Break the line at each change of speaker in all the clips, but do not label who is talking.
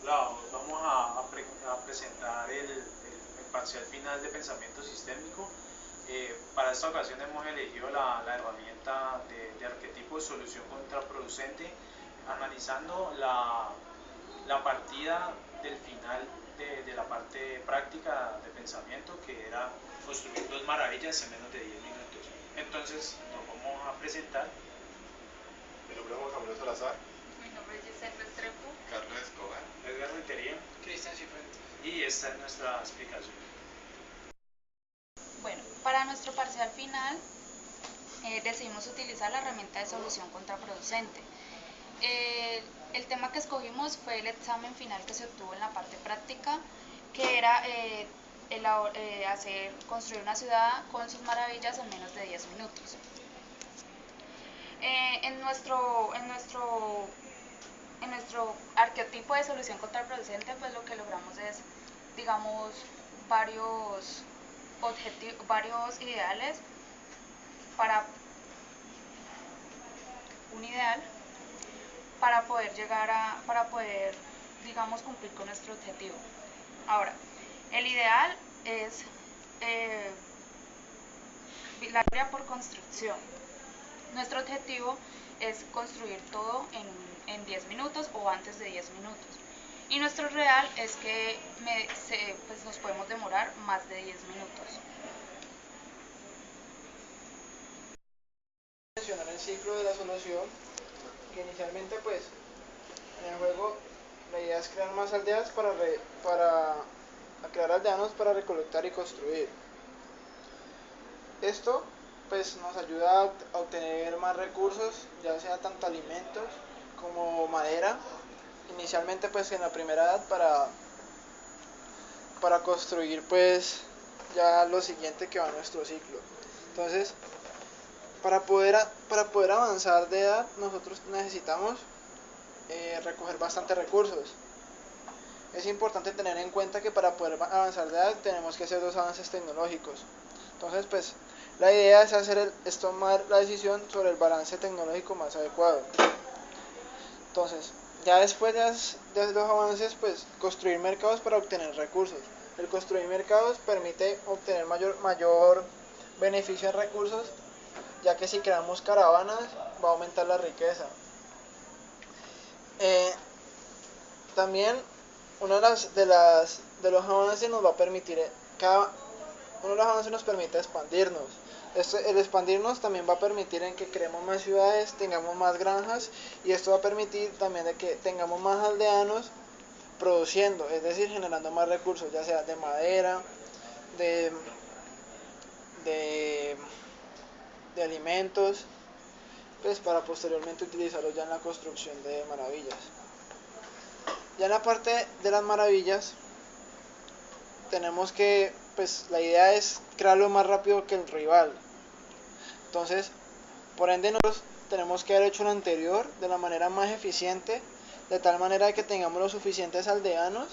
Hola, hoy vamos a presentar el parcial final de pensamiento sistémico. Para esta ocasión hemos elegido la herramienta de arquetipo de solución contraproducente, analizando la partida del final de la parte práctica de pensamiento, que era construir dos maravillas en menos de 10 minutos. Entonces nos vamos a presentar.
Mi nombre es Juan Camilo Salazar.
Mi nombre es Giselle Restrepo.
Carlos Escobar.
Edgar Rentería.
Cristian Cifuentes.
Y esta es nuestra explicación.
Bueno, para nuestro parcial final decidimos utilizar la herramienta de solución contraproducente. El tema que escogimos fue el examen final que se obtuvo en la parte práctica, que era construir una ciudad con sus maravillas en menos de 10 minutos. En nuestro arquetipo de solución contraproducente, pues lo que logramos es, digamos, varios ideales para un ideal para poder, digamos, cumplir con nuestro objetivo. Ahora, el ideal es la teoría por construcción. Nuestro objetivo es construir todo en 10 minutos o antes de 10 minutos. Y nuestro real es que pues nos podemos demorar más de 10 minutos.
Mencionar el ciclo de la solución, que inicialmente pues en el juego la idea es crear más aldeas para crear aldeanos para recolectar y construir. Esto pues nos ayuda a obtener más recursos, ya sea tanto alimentos como madera, inicialmente pues en la primera edad para construir pues ya lo siguiente que va a nuestro ciclo. Entonces, para poder avanzar de edad, nosotros necesitamos recoger bastantes recursos. Es importante tener en cuenta que para poder avanzar de edad tenemos que hacer 2 avances tecnológicos. Entonces, pues, la idea es tomar la decisión sobre el balance tecnológico más adecuado. Entonces, ya después de 2 avances, pues, construir mercados para obtener recursos. El construir mercados permite obtener mayor beneficio en recursos, ya que si creamos caravanas va a aumentar la riqueza. También uno de los avances nos va a permitir, uno de los avances nos permite expandirnos. El expandirnos también va a permitir en que creemos más ciudades, tengamos más granjas, y esto va a permitir también de que tengamos más aldeanos produciendo, es decir, generando más recursos, ya sea de madera, de alimentos, pues para posteriormente utilizarlos ya en la construcción de maravillas. Ya en la parte de las maravillas tenemos que, pues la idea es crearlo más rápido que el rival. Entonces, por ende nosotros tenemos que haber hecho lo anterior de la manera más eficiente, de tal manera que tengamos los suficientes aldeanos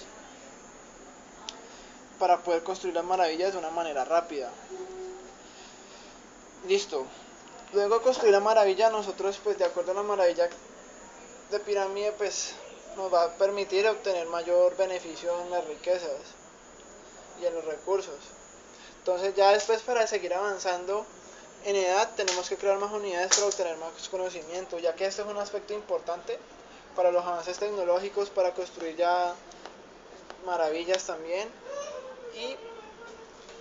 para poder construir las maravillas de una manera rápida. Listo. Luego de construir la maravilla, nosotros, pues de acuerdo a la maravilla de pirámide, pues nos va a permitir obtener mayor beneficio en las riquezas y en los recursos. Entonces, ya después, para seguir avanzando en edad, tenemos que crear más unidades para obtener más conocimiento, ya que este es un aspecto importante para los avances tecnológicos, para construir ya maravillas también. Y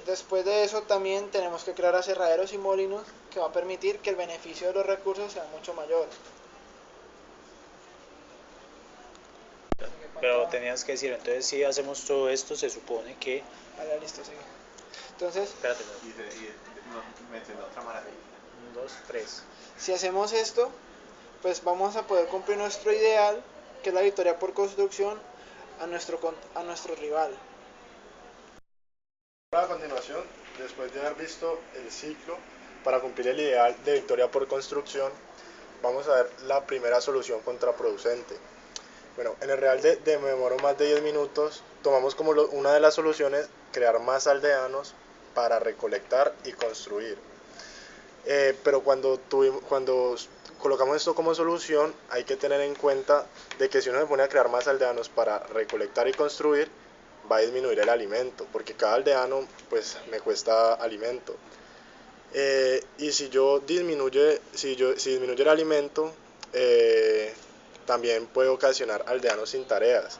después de eso también tenemos que crear aserraderos y molinos, que va a permitir que el beneficio de los recursos sea mucho mayor.
Pero tenías que decir, entonces si hacemos todo esto, se supone que...
Vale, listo, sigue. Entonces,
Espérate,
Y menciona otra maravilla.
1, 2, 3.
si hacemos esto, pues vamos a poder cumplir nuestro ideal, que es la victoria por construcción a nuestro rival.
A continuación, después de haber visto el ciclo para cumplir el ideal de victoria por construcción, vamos a ver la primera solución contraproducente. Bueno, en el real de me demoro más de 10 minutos, tomamos como una de las soluciones crear más aldeanos para recolectar y construir. Pero cuando colocamos esto como solución, hay que tener en cuenta de que si uno se pone a crear más aldeanos para recolectar y construir, va a disminuir el alimento, porque cada aldeano pues me cuesta alimento. Y si disminuye el alimento, también puede ocasionar aldeanos sin tareas.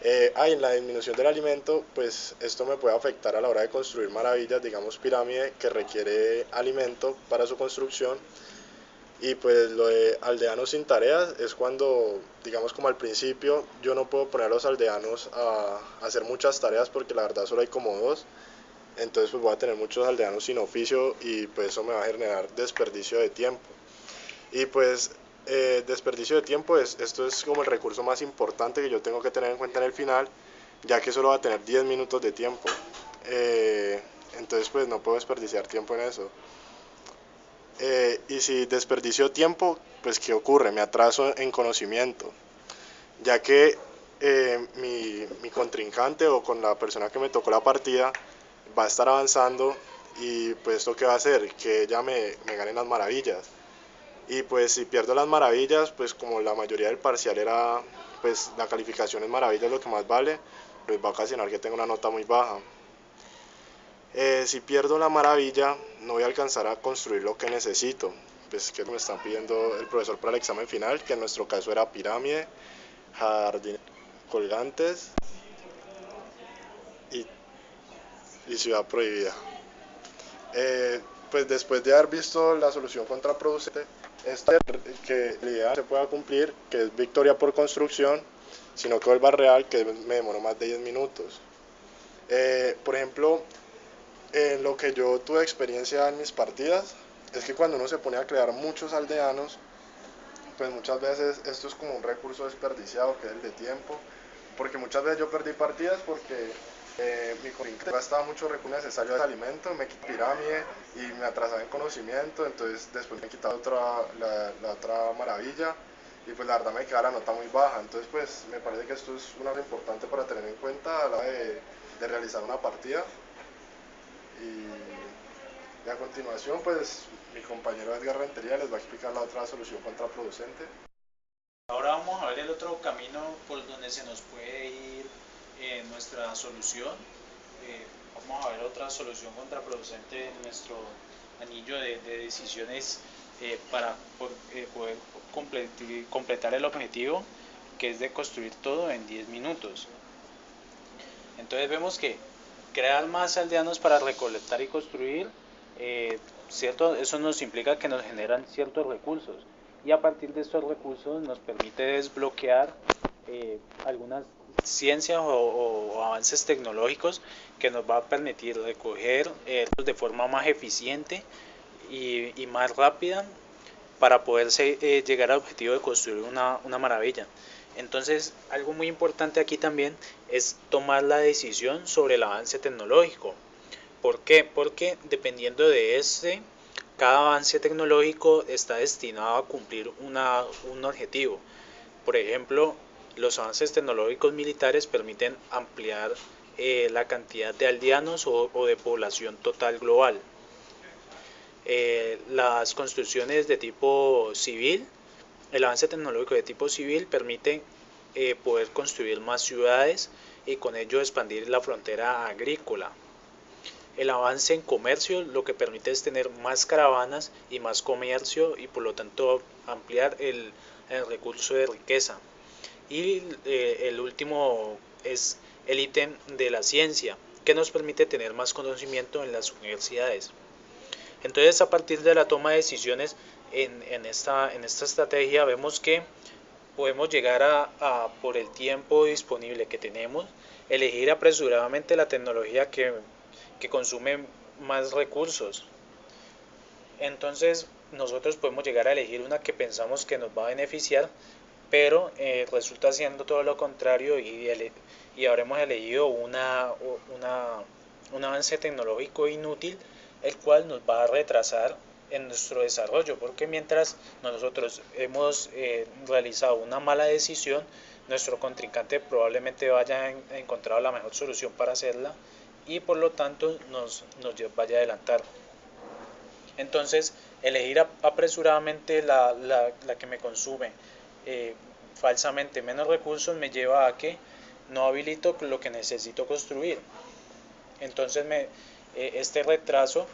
En la disminución del alimento, pues esto me puede afectar a la hora de construir maravillas, digamos pirámide, que requiere alimento para su construcción. Y pues lo de aldeanos sin tareas es cuando, digamos como al principio, yo no puedo poner a los aldeanos a hacer muchas tareas porque la verdad solo hay como dos. Entonces pues voy a tener muchos aldeanos sin oficio y pues eso me va a generar desperdicio de tiempo. Y pues desperdicio de tiempo, esto es como el recurso más importante que yo tengo que tener en cuenta en el final, ya que solo va a tener 10 minutos de tiempo. Entonces pues no puedo desperdiciar tiempo en eso. Y si desperdicio tiempo, pues ¿qué ocurre? Me atraso en conocimiento, ya que mi contrincante o con la persona que me tocó la partida va a estar avanzando y pues esto qué va a hacer, que ella me gane las maravillas. Y pues si pierdo las maravillas, pues como la mayoría del parcial era, pues la calificación en maravillas lo que más vale, pues va a ocasionar que tenga una nota muy baja. Si pierdo la maravilla, no voy a alcanzar a construir lo que necesito, pues que me están pidiendo el profesor para el examen final, que en nuestro caso era pirámide, jardín, colgantes y ciudad prohibida. Pues después de haber visto la solución contraproducente, esta que la idea se pueda cumplir, que es victoria por construcción, sino que vuelva real, que me demoró más de 10 minutos. Por ejemplo, en lo que yo tuve experiencia en mis partidas, es que cuando uno se pone a crear muchos aldeanos, pues muchas veces esto es como un recurso desperdiciado, que es el de tiempo, porque muchas veces yo perdí partidas porque mi contrincante gastaba mucho recurso necesario de alimento, me quitaba pirámide y me atrasaba en conocimiento, entonces después me quitaba la otra maravilla y pues la verdad me quedaba la nota muy baja. Entonces pues me parece que esto es una cosa importante para tener en cuenta a la hora de realizar una partida. Y a continuación pues mi compañero Edgar Rentería les va a explicar la otra solución contraproducente.
Ahora vamos a ver el otro camino por donde se nos puede ir nuestra solución. Vamos a ver otra solución contraproducente en nuestro anillo de decisiones para poder completar el objetivo, que es de construir todo en 10 minutos. Entonces vemos que crear más aldeanos para recolectar y construir, ¿cierto? Eso nos implica que nos generan ciertos recursos y a partir de estos recursos nos permite desbloquear algunas ciencias o avances tecnológicos que nos va a permitir recoger de forma más eficiente y más rápida para poder llegar al objetivo de construir una maravilla. Entonces, algo muy importante aquí también es tomar la decisión sobre el avance tecnológico. ¿Por qué? Porque dependiendo de cada avance tecnológico está destinado a cumplir un objetivo. Por ejemplo, los avances tecnológicos militares permiten ampliar la cantidad de aldeanos o de población total global. Las construcciones de tipo civil, el avance tecnológico de tipo civil permite poder construir más ciudades y con ello expandir la frontera agrícola. El avance en comercio lo que permite es tener más caravanas y más comercio y por lo tanto ampliar el recurso de riqueza. Y el último es el ítem de la ciencia, que nos permite tener más conocimiento en las universidades. Entonces, a partir de la toma de decisiones en esta estrategia, vemos que podemos llegar por el tiempo disponible que tenemos, elegir apresuradamente la tecnología que consume más recursos. Entonces, nosotros podemos llegar a elegir una que pensamos que nos va a beneficiar, pero resulta siendo todo lo contrario y habremos elegido un avance tecnológico inútil, el cual nos va a retrasar en nuestro desarrollo, porque mientras nosotros hemos realizado una mala decisión, nuestro contrincante probablemente haya encontrado la mejor solución para hacerla y por lo tanto nos vaya a adelantar. Entonces, Elegir apresuradamente la que me consume falsamente menos recursos me lleva a que no habilito lo que necesito construir. Entonces este retraso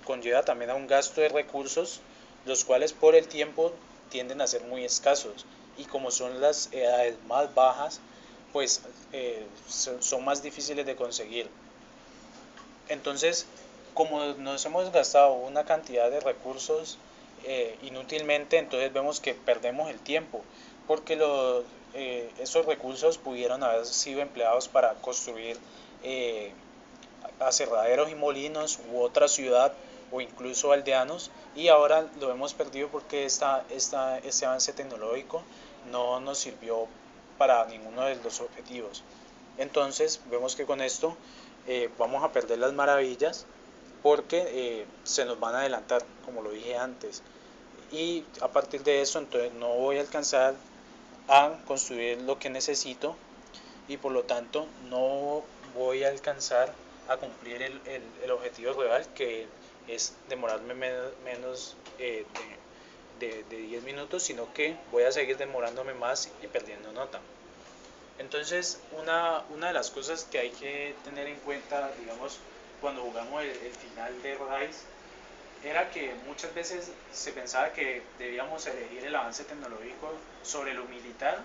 conlleva también a un gasto de recursos, los cuales por el tiempo tienden a ser muy escasos. Y como son las edades más bajas, pues son más difíciles de conseguir. Entonces, como nos hemos gastado una cantidad de recursos inútilmente, entonces vemos que perdemos el tiempo, porque esos recursos pudieron haber sido empleados para construir aserraderos y molinos u otra ciudad o incluso aldeanos, y ahora lo hemos perdido porque este avance tecnológico no nos sirvió para ninguno de los objetivos. Entonces vemos que con esto vamos a perder las maravillas porque se nos van a adelantar, como lo dije antes, y a partir de eso entonces no voy a alcanzar a construir lo que necesito, y por lo tanto no voy a alcanzar a cumplir el objetivo real, que es demorarme menos de 10 minutos, sino que voy a seguir demorándome más y perdiendo nota. Entonces, una de las cosas que hay que tener en cuenta, digamos, cuando jugamos el final de Rise, era que muchas veces se pensaba que debíamos elegir el avance tecnológico sobre lo militar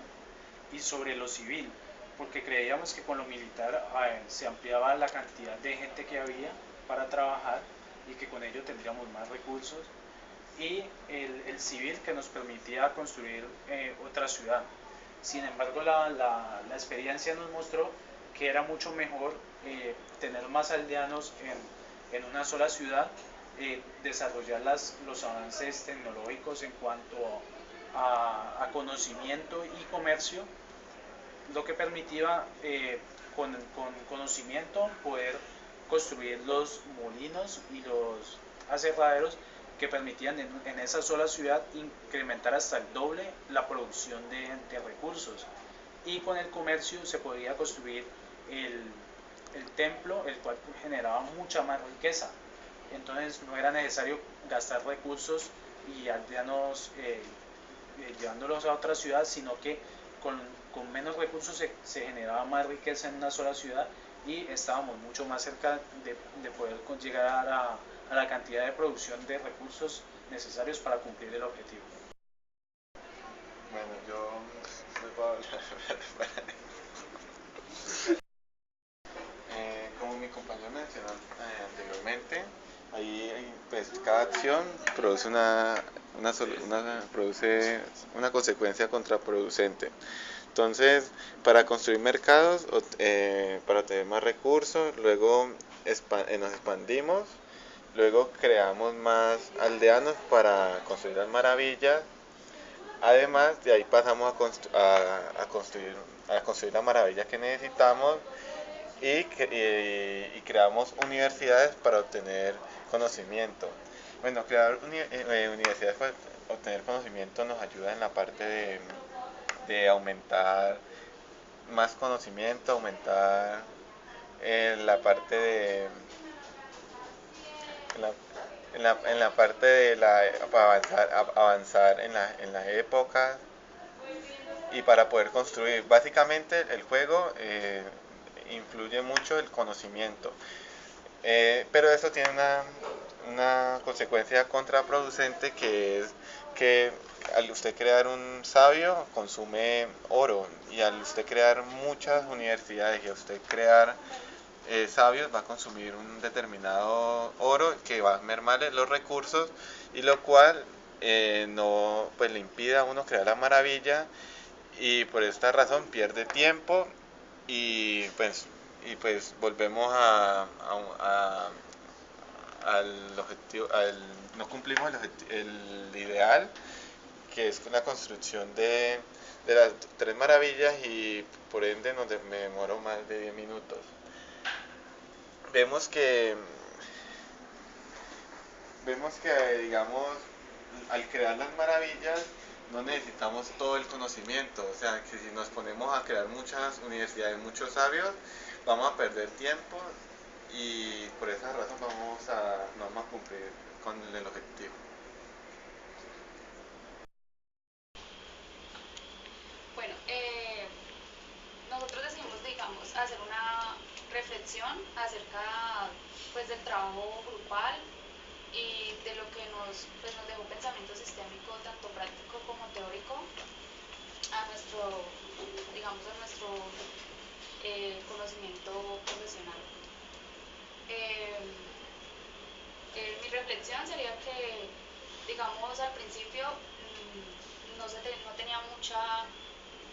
y sobre lo civil, porque creíamos que con lo militar se ampliaba la cantidad de gente que había para trabajar y que con ello tendríamos más recursos, y el civil, que nos permitía construir otra ciudad. Sin embargo, la experiencia nos mostró que era mucho mejor tener más aldeanos en una sola ciudad, desarrollar los avances tecnológicos en cuanto a conocimiento y comercio, lo que permitía con conocimiento poder construir los molinos y los aserraderos que permitían en esa sola ciudad incrementar hasta el doble la producción de recursos. Y con el comercio se podía construir el templo, el cual generaba mucha más riqueza. Entonces no era necesario gastar recursos y aldeanos llevándolos a otra ciudad, sino que con menos recursos se generaba más riqueza en una sola ciudad, y estábamos mucho más cerca de poder llegar a la cantidad de producción de recursos necesarios para cumplir el objetivo.
Bueno, yo me puedo hablar. Como mi compañero mencionó anteriormente, ahí pues cada acción produce produce una consecuencia contraproducente. Entonces, para construir mercados, para tener más recursos, luego nos expandimos, luego creamos más aldeanos para construir las maravillas. Además, de ahí pasamos a construir la maravilla que necesitamos, y creamos universidades para obtener conocimiento. Bueno, crear universidades para obtener conocimiento nos ayuda en la parte de aumentar más conocimiento, aumentar la parte de en la parte de para avanzar en las épocas y para poder construir. Básicamente el juego influye mucho el conocimiento, pero eso tiene una consecuencia contraproducente, que es que al usted crear un sabio consume oro, y al usted crear muchas universidades y a usted crear sabios va a consumir un determinado oro que va a mermarle los recursos, y lo cual no pues le impide a uno crear la maravilla, y por esta razón pierde tiempo, y pues volvemos al objetivo, no cumplimos el ideal, que es la construcción de las tres maravillas, y por ende me demoro más de 10 minutos. Vemos que digamos, al crear las maravillas no necesitamos todo el conocimiento, o sea, que si nos ponemos a crear muchas universidades, muchos sabios, vamos a perder tiempo, y por esa razón no vamos a cumplir con el objetivo.
hacer una reflexión acerca pues del trabajo grupal y de lo que nos dejó pensamiento sistémico tanto práctico como teórico a nuestro, digamos, a nuestro conocimiento profesional. Mi reflexión sería que, digamos, al principio no tenía mucha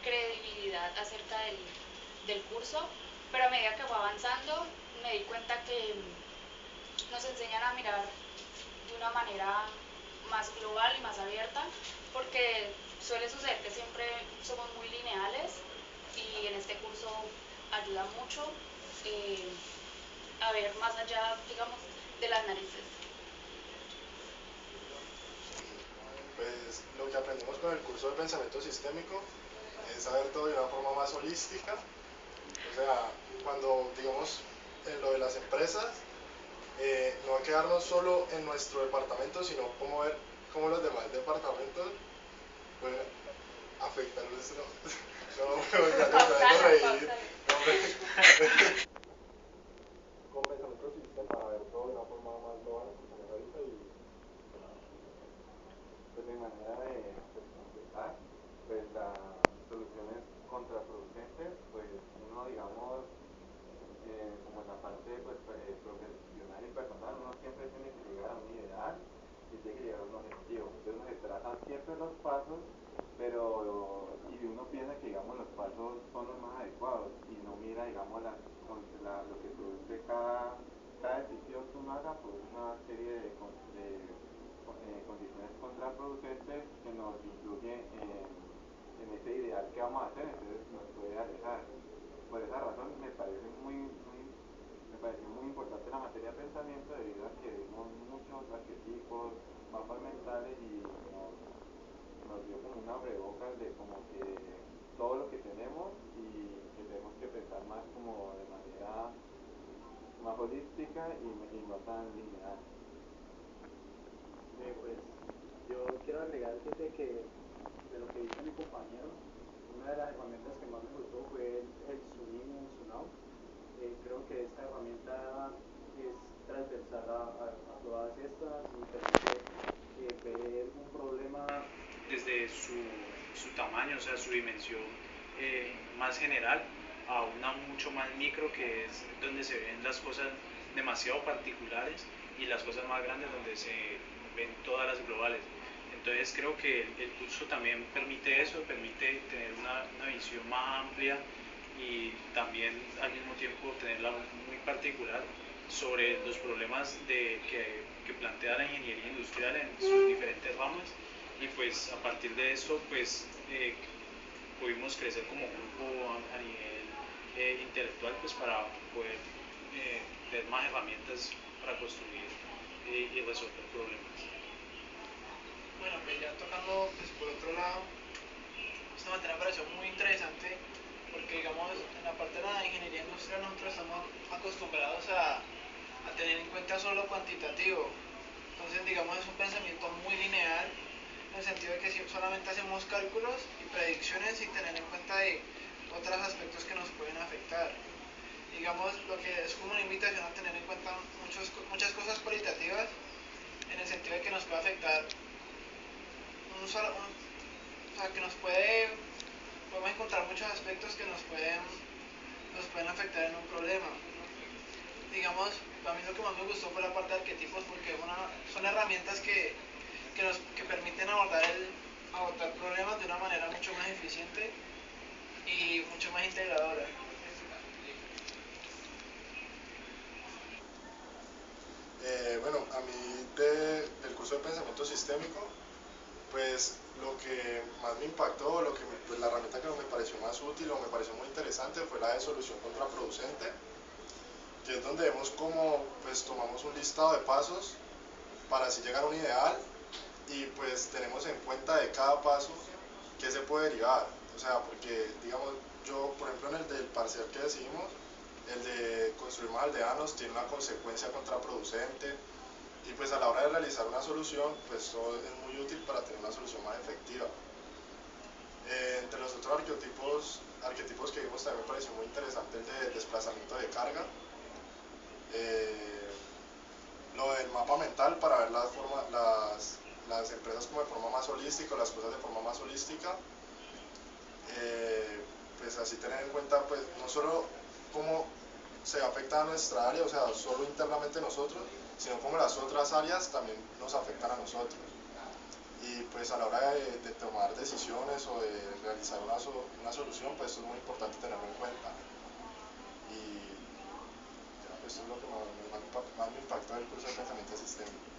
credibilidad acerca del curso, pero a medida que fue avanzando me di cuenta que nos enseñan a mirar de una manera más global y más abierta, porque suele suceder que siempre somos muy lineales y en este curso ayuda mucho a ver más allá, digamos, de las narices.
Pues lo que aprendimos con el curso de pensamiento sistémico es saber todo de una forma más holística. O sea, cuando digamos en lo de las empresas, no quedarnos solo en nuestro departamento, sino cómo ver cómo los demás departamentos pueden afectar nuestro... No, ya te puedo reír. Con pensamiento sistémico para ver todo de una forma más global,
Pues mi manera de empezar, pues las soluciones contraproducentes, pues uno digamos, como en la parte pues, profesional y personal, uno siempre tiene que llegar a un ideal y tiene que llegar a un objetivo. Entonces uno se traza siempre los pasos, y uno piensa que digamos los pasos son los más adecuados y no mira digamos lo que produce cada decisión que uno haga por una serie de condiciones contraproducentes que nos influyen en ese ideal que vamos a hacer, entonces nos puede alejar. Por esa razón me parece muy importante la materia de pensamiento debido a que vimos muchos arquetipos, mapas mentales y nos dio como un abrebocas de como que todo lo que tenemos y que tenemos que pensar más como de manera más holística y no tan lineal.
Pues yo quiero agregar de lo que dice mi compañero, una de las herramientas que más me gustó fue el Zoom in, Zoom out. Creo que esta herramienta es transversal a todas estas y permite ver un problema
desde su tamaño, o sea, su dimensión más general, a una mucho más micro, que es donde se ven las cosas demasiado particulares, y las cosas más grandes donde se ven todas las globales. Entonces creo que el curso también permite eso, permite tener una visión más amplia y también al mismo tiempo tenerla muy particular sobre los problemas que plantea la ingeniería industrial en sus diferentes ramas. Y pues a partir de eso pues pudimos crecer como grupo a nivel intelectual, pues para poder tener más herramientas para construir y resolver problemas.
Bueno, pues ya tocando pues, por otro lado, esta materia me pareció muy interesante porque digamos en la parte de la ingeniería industrial nosotros estamos acostumbrados a tener en cuenta solo lo cuantitativo. Entonces digamos es un pensamiento muy lineal en el sentido de que solamente hacemos cálculos y predicciones sin tener en cuenta de otros aspectos que nos pueden afectar. Digamos, lo que es como una invitación a tener en cuenta muchas cosas cualitativas en el sentido de que nos puede afectar o sea, que podemos encontrar muchos aspectos que nos pueden afectar en un problema. Digamos, a mí lo que más me gustó fue la parte de arquetipos porque son herramientas que permiten abordar problemas de una manera mucho más eficiente y mucho más integradora.
Bueno, a mí del curso de pensamiento sistémico, pues lo que más me impactó, pues la herramienta que me pareció más útil o me pareció muy interesante fue la de solución contraproducente, que es donde vemos cómo pues tomamos un listado de pasos para así llegar a un ideal y pues tenemos en cuenta de cada paso qué se puede derivar. O sea, porque digamos, yo por ejemplo en el del parcial que decidimos, el de construir más aldeanos tiene una consecuencia contraproducente y pues a la hora de realizar una solución, pues todo es muy útil para tener una solución más efectiva. Entre los otros arquetipos que vimos también me pareció muy interesante el de mapa mental para ver las empresas como de forma más holística, las cosas de forma más holística. Pues así tener en cuenta pues no solo cómo se afecta a nuestra área, o sea, solo internamente nosotros, sino como las otras áreas también nos afectan a nosotros. Y pues a la hora de tomar decisiones o de realizar una solución, pues eso es muy importante tenerlo en cuenta. Y ya, pues eso es lo que más me impactó del curso de pensamiento sistémico.